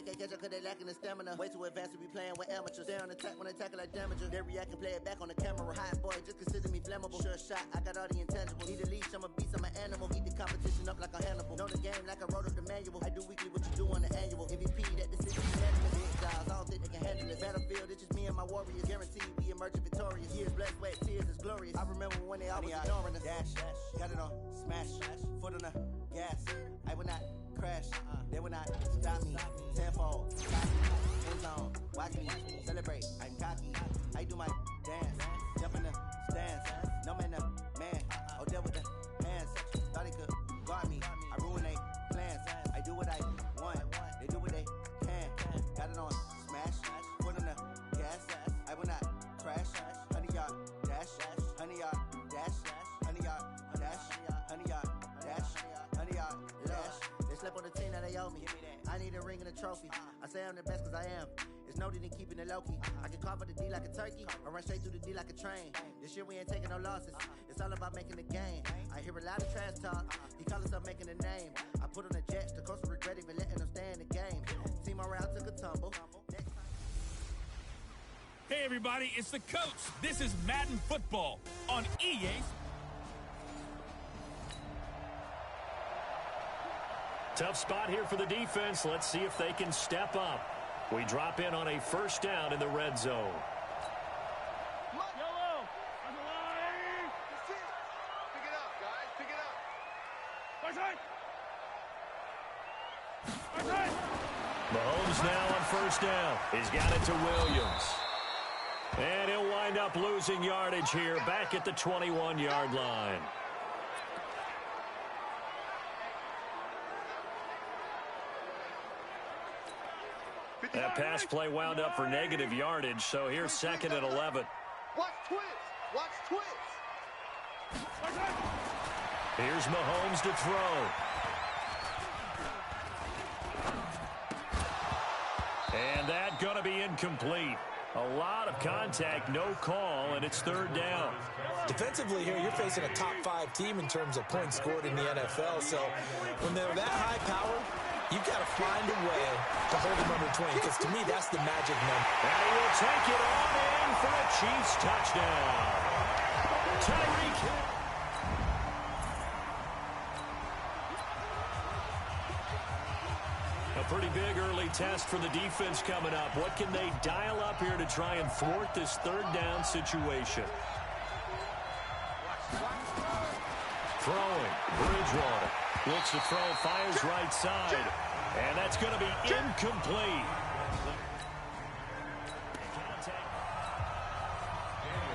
They can't catch up cause they lacking the stamina. Way too advanced to be playing with amateurs. Stay on attack when they tackle like damagers. They react and play it back on the camera. Hot boy, just consider me flammable. Sure shot, I got all the intangibles. Need a leash, I'm a beast, I'm an animal. Heat the competition up like a Hannibal. Know the game like I wrote up the manual. I do weekly what you do on the annual. MVP, that decision unanimous. Big guys, I don't think they can handle it. Battlefield, it's just me and my warriors. Guaranteed we emerge victorious. Years, blood, sweat, tears is glorious. I remember when they always ignoring us. Dash, got it on, smash, foot on the gas. I will not crash, they will not stop me. Tenfold, end zone, watch me celebrate. I'm cocky, I do my dance, jump in the stands. No man, man, oh there with the hands. Thought they could guard me, I ruin they plans. I do what I want, they do what they can. Got it on, smash, foot on the gas. I will not crash, 100-yard dash, 100-yard dash, 100-yard dash, 100-yard dash, 100-yard dash. They slept on the team that they owe me. I need a ring and a trophy. I say I'm the best cause I am. It's noted in keeping it low-key. I can carve up the D like a turkey or run straight through the D like a train. This year we ain't taking no losses. It's all about making the game. I hear a lot of trash talk. He call himself making a name. I put on the Jets. The coach will regret even letting them stay in the game. Team morale took a tumble. Hey everybody, it's the coach. This is Madden Football on EA. Tough spot here for the defense. Let's see if they can step up. We drop in on a first down in the red zone. Yellow. That's it. Pick it up, guys. Pick it up. Mahomes now on first down. He's got it to Williams. And he'll wind up losing yardage here back at the 21-yard line. That pass play wound up for negative yardage, so here's 2nd and 11. Watch twist. Watch twist. Here's Mahomes to throw. And that going to be incomplete. A lot of contact, no call, and it's 3rd down. Defensively here, you're facing a top 5 team in terms of points scored in the NFL. So when they're that high power, you've got to find a way to hold them under 20, because to me, that's the magic number. And he will take it on in for a Chiefs touchdown. Tyreek Hill. A pretty big early test for the defense coming up. What can they dial up here to try and thwart this 3rd down situation? Throwing. Bridgewater. Looks to throw, fires right side. And that's going to be incomplete.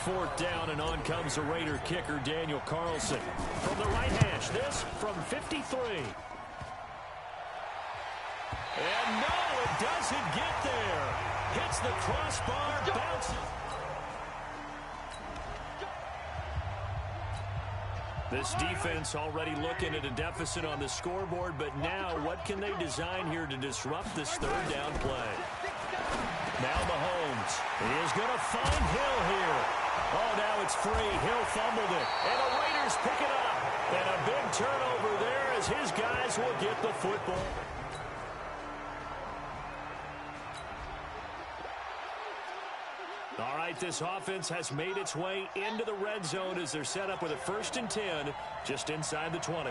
4th down, and on comes the Raider kicker, Daniel Carlson. From the right hash, this from 53. And no, it doesn't get there. Hits the crossbar, bounces. This defense already looking at a deficit on the scoreboard, but now what can they design here to disrupt this 3rd down play? Now Mahomes. He is going to find Hill here. Oh, now it's free. Hill fumbled it. And the Raiders pick it up. And a big turnover there as his guys will get the football. All right, this offense has made its way into the red zone as they're set up with a 1st and 10 just inside the 20.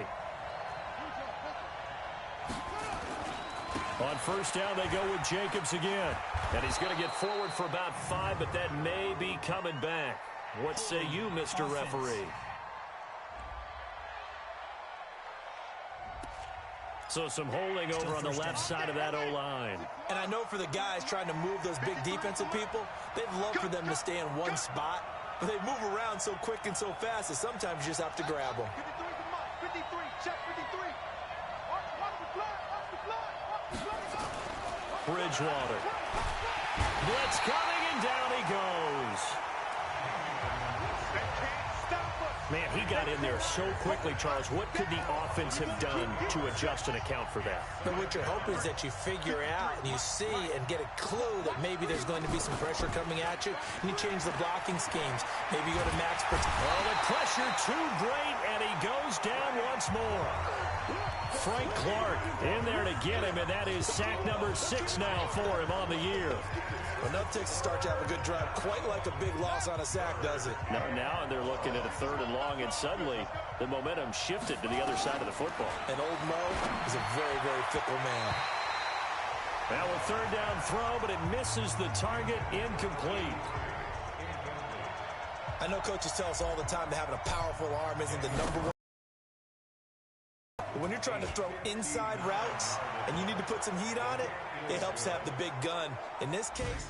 On first down, they go with Jacobs again. And he's going to get forward for about 5, but that may be coming back. What say you, Mr. Referee? So some holding over on the left side of that O-line. And I know for the guys trying to move those big defensive people, they'd love for them to stay in one spot, but they move around so quick and so fast that sometimes you just have to grab them. 53, check 53. Bridgewater. Blitz coming, and down he goes. Man, he got in there so quickly, Charles. What could the offense have done to adjust and account for that? But what you're hoping is that you figure out and you see and get a clue that maybe there's going to be some pressure coming at you, and you change the blocking schemes. Maybe you go to max protection. Oh, the pressure too great, and he goes down once more. Frank Clark in there to get him, and that is sack number 6 now for him on the year. Enough takes to start to have a good drive. Quite like a big loss on a sack, does it? Now they're looking at a 3rd and long, and suddenly the momentum shifted to the other side of the football. And old Mo is a very, very fickle man. Now a 3rd down throw, but it misses the target, incomplete. I know coaches tell us all the time that having a powerful arm isn't the #1. But when you're trying to throw inside routes and you need to put some heat on it, it helps to have the big gun. In this case,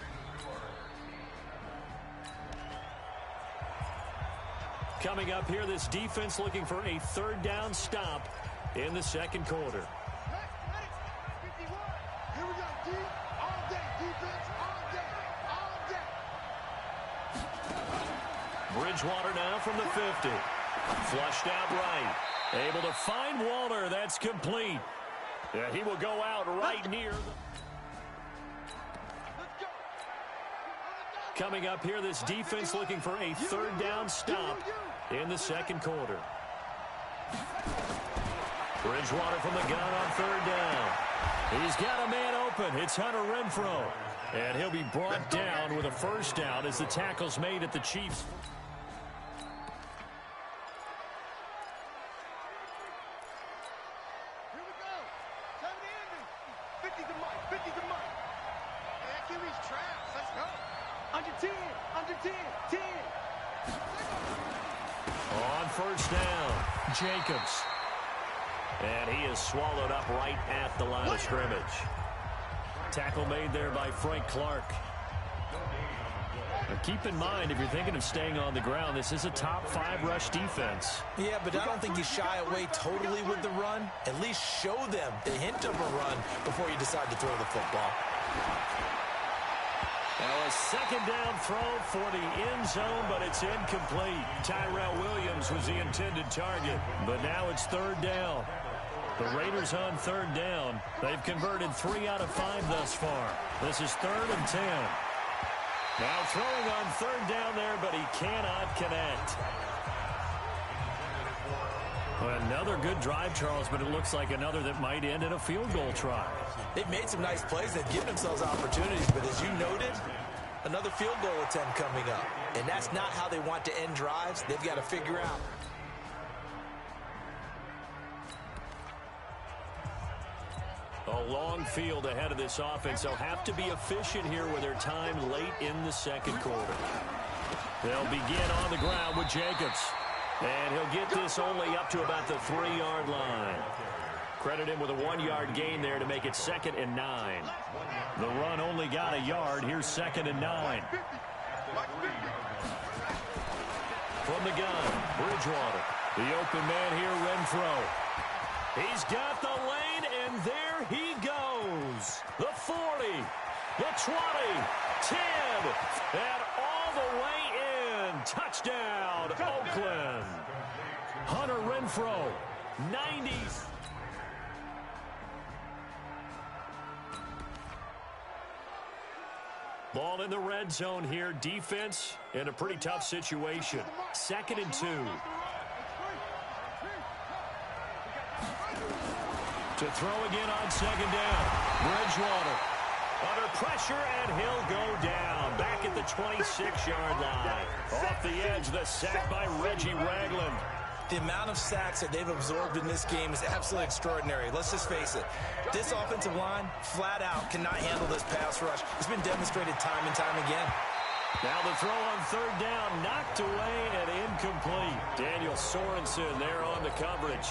coming up here, this defense looking for a 3rd down stop in the 2nd quarter. Here we go, D. All day, defense, all day, all day. Bridgewater now from the 50. Flushed out right. Able to find Waller. That's complete. Yeah, he will go out right near the... Coming up here, this defense looking for a 3rd down stop in the 2nd quarter. Bridgewater from the gun on 3rd down. He's got a man open. It's Hunter Renfrow. And he'll be brought down with a 1st down as the tackle's made at the Chiefs. Here we go. 70 Andrews. 50 to Mike. 50 to Mike. That QB's trash. Let's go. Under 10. Under 10. 10. On 1st down, Jacobs. And he is swallowed up right at the line of scrimmage. Tackle made there by Frank Clark. Now keep in mind, if you're thinking of staying on the ground, this is a top 5 rush defense. yeah, but I don't think you shy away totally with the run. At least show them the hint of a run before you decide to throw the football. Now a 2nd down throw for the end zone, but it's incomplete. Tyrell Williams was the intended target, but now it's 3rd down. The Raiders on 3rd down. They've converted 3 out of 5 thus far. This is 3rd and 10. Now throwing on 3rd down there, but he cannot connect. Another good drive, Charles, but it looks like another that might end in a field goal try. They've made some nice plays. They've given themselves opportunities, but as you noted, another field goal attempt coming up. And that's not how they want to end drives. They've got to figure out. A long field ahead of this offense. They'll have to be efficient here with their time late in the 2nd quarter. They'll begin on the ground with Jacobs. And he'll get this only up to about the 3-yard line. Credit him with a 1-yard gain there to make it 2nd and 9. The run only got a yard. Here's 2nd and 9. From the gun, Bridgewater. The open man here, Renfrow. He's got the lane, and there he goes. The 40, the 20, 10, and all the way in. Touchdown, Oakland. Hunter Renfrow, 90s. Ball in the red zone here. Defense in a pretty tough situation. 2nd and 2. To throw again on 2nd down. Bridgewater under pressure, and he'll go down. Back at the 26-yard line. Off the edge, the sack by Reggie Ragland. The amount of sacks that they've absorbed in this game is absolutely extraordinary. Let's just face it. This offensive line, flat out, cannot handle this pass rush. It's been demonstrated time and time again. Now the throw on 3rd down, knocked away and incomplete. Daniel Sorensen there on the coverage.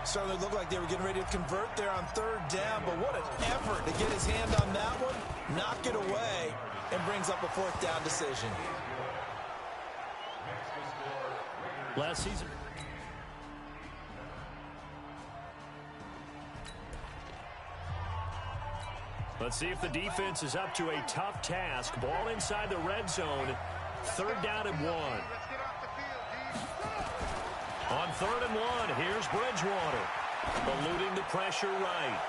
Certainly looked like they were getting ready to convert there on 3rd down, but what an effort to get his hand on that one, knock it away, and brings up a 4th down decision. Last season. Let's see if the defense is up to a tough task. Ball inside the red zone. 3rd down and 1. On 3rd and 1, here's Bridgewater. Eluding the pressure right.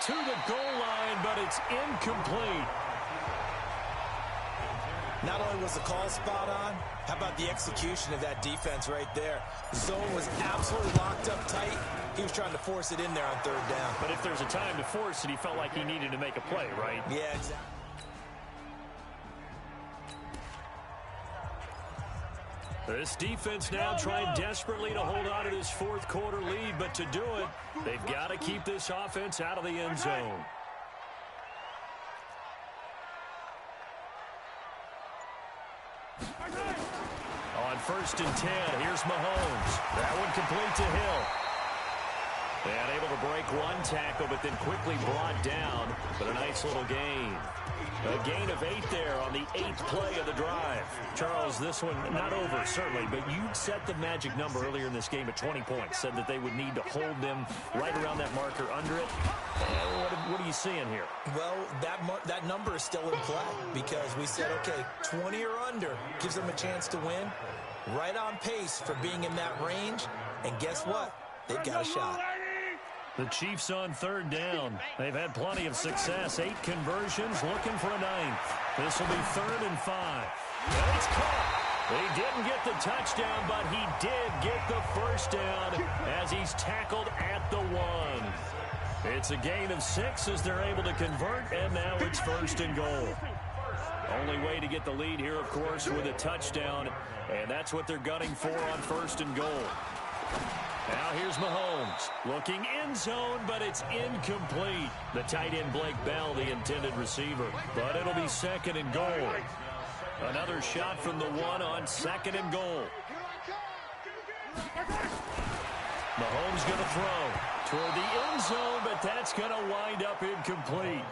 To the goal line, but it's incomplete. Not only was the call spot on, how about the execution of that defense right there? The zone was absolutely locked up tight. He was trying to force it in there on third down. But if there's a time to force it, he felt like he needed to make a play, right? Yeah, exactly. This defense now trying desperately to hold on to this fourth quarter lead, but to do it, they've got to keep this offense out of the end zone. On 1st and 10, here's Mahomes. That one complete to Hill. And able to break one tackle, but then quickly brought down. But a nice little gain. A gain of 8 there on the 8th play of the drive. Charles, this one not over, certainly, but you set the magic number earlier in this game at 20 points. Said that they would need to hold them right around that marker under it. What are you seeing here? Well, that number is still in play because we said, okay, 20 or under gives them a chance to win. Right on pace for being in that range. And guess what? They've got a shot. The Chiefs on 3rd down. They've had plenty of success. 8 conversions, looking for a 9th. This will be 3rd and 5. And it's caught. He didn't get the touchdown, but he did get the first down as he's tackled at the 1. It's a gain of 6 as they're able to convert, and now it's 1st and goal. Only way to get the lead here, of course, with a touchdown, and that's what they're gunning for on 1st and goal. Now here's Mahomes looking end zone, but it's incomplete. The tight end Blake Bell, the intended receiver, but it'll be 2nd and goal. Another shot from the 1 on 2nd and goal. Mahomes going to throw toward the end zone, but that's going to wind up incomplete.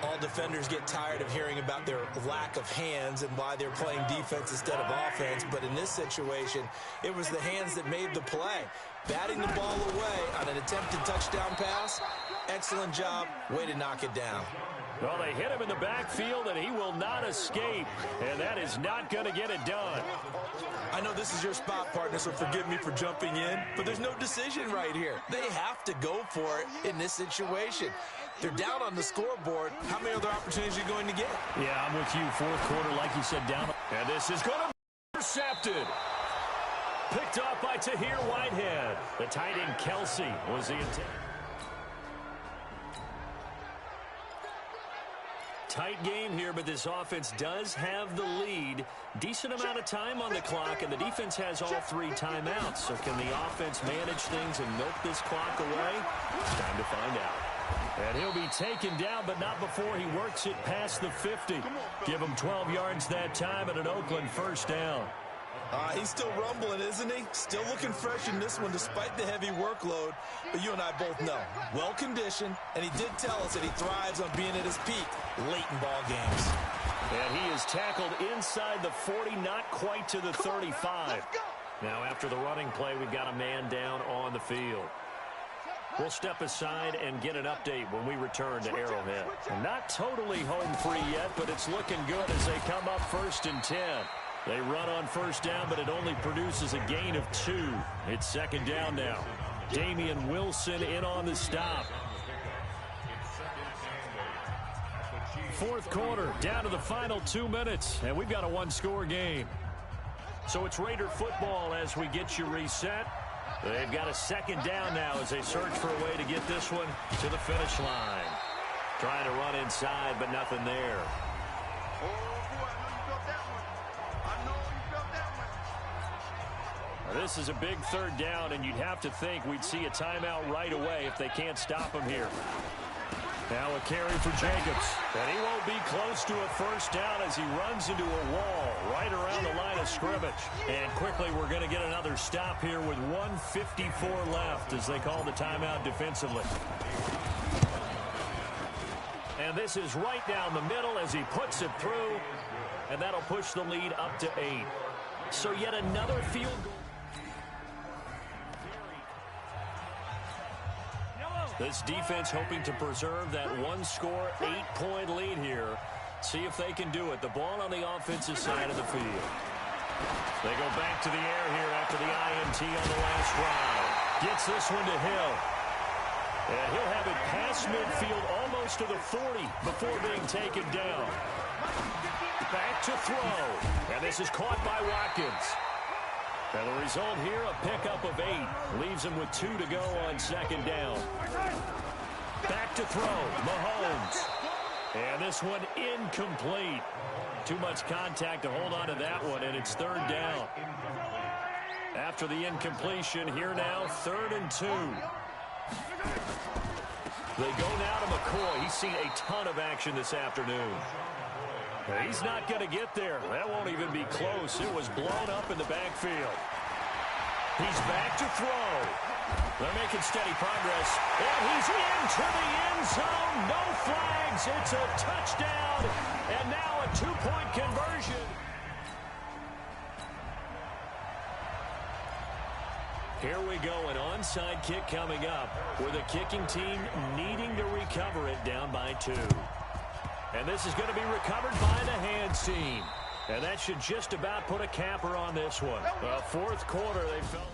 All defenders get tired of hearing about their lack of hands and why they're playing defense instead of offense. But in this situation, it was the hands that made the play. Batting the ball away on an attempted touchdown pass. Excellent job. Way to knock it down. Well, they hit him in the backfield, and he will not escape. And that is not going to get it done. I know this is your spot, partner, so forgive me for jumping in. But there's no decision right here. They have to go for it in this situation. They're down on the scoreboard. How many other opportunities are you going to get? Yeah, I'm with you. 4th quarter, like you said, down. And this is going to be intercepted. Picked off by Tahir Whitehead. The tight end Kelsey was the intent. Tight game here, but this offense does have the lead. Decent amount of time on the clock, and the defense has all 3 timeouts. So can the offense manage things and milk this clock away? It's time to find out. And he'll be taken down, but not before he works it past the 50. Give him 12 yards that time and an Oakland 1st down. He's still rumbling, isn't he? Still looking fresh in this one despite the heavy workload. But you and I both know, well-conditioned, and he did tell us that he thrives on being at his peak late in ball games. And he is tackled inside the 40, not quite to the 35. Now after the running play, we've got a man down on the field. We'll step aside and get an update when we return to Arrowhead. Not totally home free yet, but it's looking good as they come up 1st and 10. They run on 1st down, but it only produces a gain of 2. It's 2nd down now. Damian Wilson in on the stop. 4th quarter, down to the final 2 minutes, and we've got a 1-score game. So it's Raider football as we get you reset. They've got a 2nd down now as they search for a way to get this one to the finish line. Trying to run inside, but nothing there. This is a big 3rd down, and you'd have to think we'd see a timeout right away if they can't stop him here. Now a carry for Jacobs, and he won't be close to a 1st down as he runs into a wall right around the line of scrimmage. And quickly we're going to get another stop here with 1:54 left as they call the timeout defensively. And this is right down the middle as he puts it through, and that'll push the lead up to 8. So yet another field goal. This defense hoping to preserve that 1-score, 8-point lead here. See if they can do it. The ball on the offensive side of the field. They go back to the air here after the INT on the last drive. Gets this one to Hill. And he'll have it past midfield almost to the 40 before being taken down. back to throw. And this is caught by Watkins. And the result here, a pickup of 8. Leaves him with 2 to go on second down. Back to throw. Mahomes. And this one incomplete. Too much contact to hold on to that one, and it's third down. After the incompletion, here now, 3rd and 2. They go now to McCoy. He's seen a ton of action this afternoon. He's not going to get there. That won't even be close. It was blown up in the backfield. He's back to throw. They're making steady progress. And he's into the end zone. No flags. It's a touchdown. And now a 2-point conversion. Here we go, an onside kick coming up, with the kicking team needing to recover it down by 2. And this is going to be recovered by the hands team. And that should just about put a capper on this one. Fourth quarter, they fell.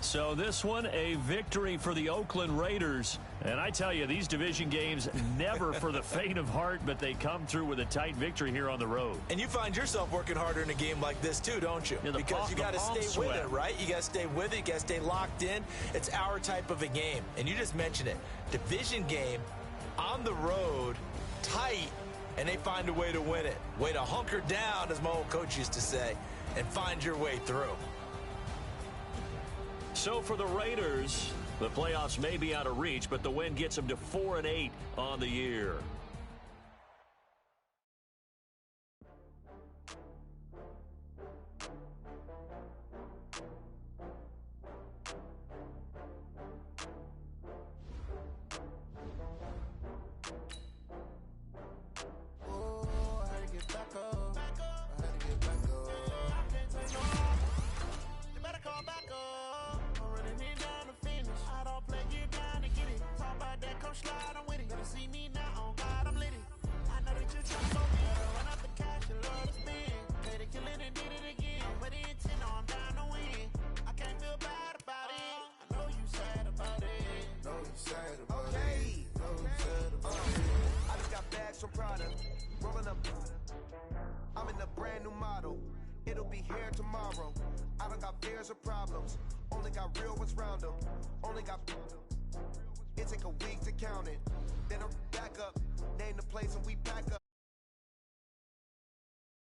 So this one, a victory for the Oakland Raiders. And I tell you, these division games, never for the faint of heart, but they come through with a tight victory here on the road. And you find yourself working harder in a game like this too, don't you? Yeah, because you got to stay with it, right? You got to stay with it. You got to stay locked in. It's our type of a game. And you just mentioned it. Division game, on the road, tight, and they find a way to win it. Way to hunker down, as my old coach used to say, and find your way through. So for the Raiders, the playoffs may be out of reach, but the win gets them to 4-8 on the year. Slide, I'm with it. Better see me now, on God, I'm lit. I know that you just so good. Run up the cash, you love to spend. Made it, kill it, and did it again. But the intent, no, I'm down to win. I can't feel bad about it. I know you sad about it. Know you sad about it. Know you sad about it. I just got bags from Prada. Rolling up. I'm in a brand new model. It'll be here tomorrow. I don't got fears or problems. Only got real ones round them. Only got. It take a week to count it. Then I'm back up. Name the place and we pack up.